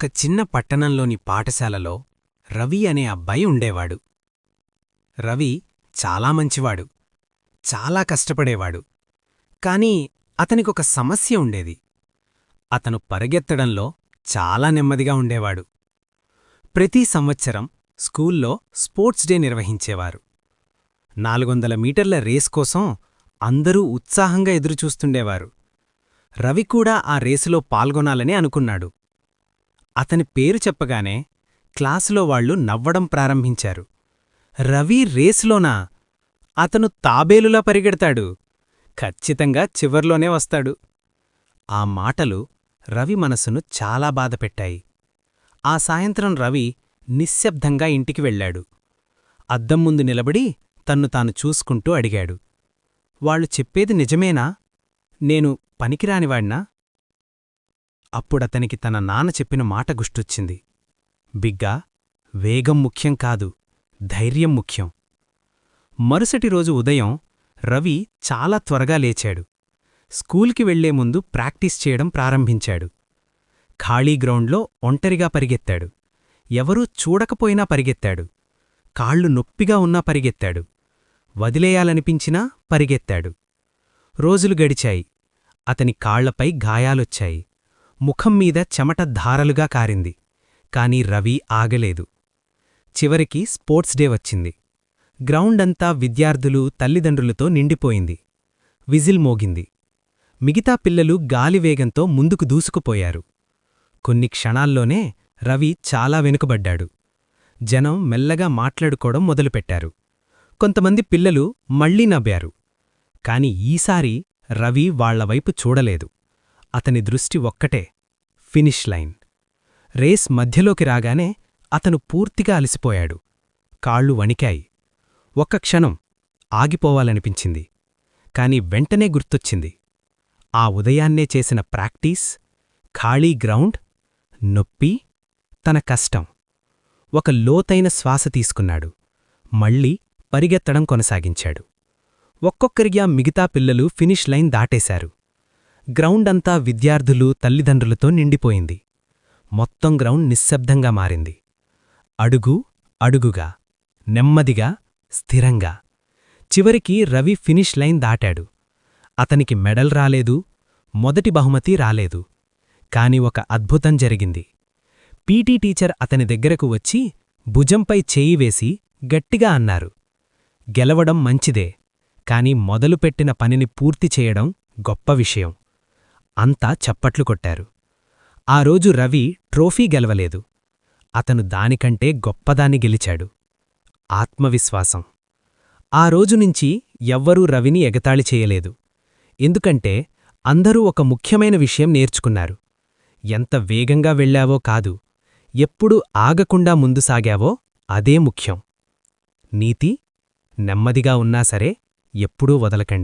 ఒక చిన్న పట్టణంలోని పాఠశాలలో రవి అనే అబ్బాయి ఉండేవాడు. రవి చాలా మంచివాడు, చాలా కష్టపడేవాడు. కాని అతనికొక సమస్య ఉండేది. అతను పరిగెత్తడంలో చాలా నెమ్మదిగా ఉండేవాడు. ప్రతి సంవత్సరం స్కూల్లో స్పోర్ట్స్ డే నిర్వహించేవారు. 400 మీటర్ల రేస్ కోసం అందరూ ఉత్సాహంగా ఎదురుచూస్తుండేవారు. రవి కూడా ఆ రేసులో పాల్గొనాలని అనుకున్నాడు. అతని పేరు చెప్పగానే క్లాసులో వాళ్లు నవ్వడం ప్రారంభించారు. రవి రేసులోనా? అతను తాబేలులా పరిగెడతాడు. ఖచ్చితంగా చివర్లోనే వస్తాడు. ఆ మాటలు రవి మనసును చాలా బాధపెట్టాయి. ఆ సాయంత్రం రవి నిశ్శబ్దంగా ఇంటికి వెళ్లాడు. అద్దం ముందు నిలబడి తన్ను తాను చూసుకుంటూ అడిగాడు, వాళ్ళు చెప్పేది నిజమేనా? నేను పనికిరానివాణ్ణా? అప్పుడతనికి తన నాన్న చెప్పిన మాట గుర్తొచ్చింది. బిగ్గా, వేగం ముఖ్యం కాదు, ధైర్యం ముఖ్యం. మరుసటి రోజు ఉదయం రవి చాలా త్వరగా లేచాడు. స్కూల్కి వెళ్లే ముందు ప్రాక్టీస్ చేయడం ప్రారంభించాడు. ఖాళీ గ్రౌండ్లో ఒంటరిగా పరిగెత్తాడు. ఎవరూ చూడకపోయినా పరిగెత్తాడు. కాళ్లు నొప్పిగా ఉన్నా పరిగెత్తాడు. వదిలేయాలనిపించినా పరిగెత్తాడు. రోజులు గడిచాయి. అతని కాళ్లపై గాయాలొచ్చాయి. ముఖం మీద చెమట ధారలుగా కారింది. కాని రవి ఆగలేదు. చివరికి స్పోర్ట్స్ డే వచ్చింది. గ్రౌండంతా విద్యార్థులు, తల్లిదండ్రులతో నిండిపోయింది. విజిల్ మోగింది. మిగతా పిల్లలు గాలివేగంతో ముందుకు దూసుకుపోయారు. కొన్ని క్షణాల్లోనే రవి చాలా వెనుకబడ్డాడు. జనం మెల్లగా మాట్లాడుకోవడం మొదలుపెట్టారు. కొంతమంది పిల్లలు మళ్లీ నవ్వారు. కాని ఈసారి రవి వాళ్లవైపు చూడలేదు. అతని దృష్టి ఒక్కటే, ఫినిష్ లైన్. రేస్ మధ్యలోకి రాగానే అతను పూర్తిగా అలసిపోయాడు. కాళ్ళు వణికాయి. ఒక్క క్షణం ఆగిపోవాలనిపించింది. కాని వెంటనే గుర్తొచ్చింది. ఆ ఉదయాన్నే చేసిన ప్రాక్టీస్, ఖాళీ గ్రౌండ్, నొప్పి, తన కష్టం. ఒక లోతైన శ్వాస తీసుకున్నాడు. మళ్లీ పరిగెత్తడం కొనసాగించాడు. ఒక్కొక్కరిగా మిగతా పిల్లలు ఫినిష్ లైన్ దాటేశారు. గ్రౌండంతా విద్యార్థులు, తల్లిదండ్రులతో నిండిపోయింది. మొత్తం గ్రౌండ్ నిశ్శబ్దంగా మారింది. అడుగు అడుగుగా, నెమ్మదిగా, స్థిరంగా. చివరికి రవి ఫినిష్ లైన్ దాటాడు. అతనికి మెడల్ రాలేదు, మొదటి బహుమతి రాలేదు. కాని ఒక అద్భుతం జరిగింది. పీటీ టీచర్ అతని దగ్గరకు వచ్చి భుజంపై చేయి వేసి గట్టిగా అన్నారు, గెలవడం మంచిదే, కాని మొదలుపెట్టిన పనిని పూర్తి చేయడం గొప్ప విషయం. అంతా చప్పట్లు కొట్టారు. ఆ రోజు రవి ట్రోఫీ గెలవలేదు. అతను దానికంటే గొప్పదాన్ని గెలిచాడు, ఆత్మవిశ్వాసం. ఆ రోజునుంచి ఎవ్వరూ రవిని ఎగతాళి చేయలేదు. ఎందుకంటే అందరూ ఒక ముఖ్యమైన విషయం నేర్చుకున్నారు. ఎంత వేగంగా వెళ్లావో కాదు, ఎప్పుడు ఆగకుండా ముందు సాగావో అదే ముఖ్యం. నీతి: నెమ్మదిగా ఉన్నా సరే ఎప్పుడూ వదలకండి.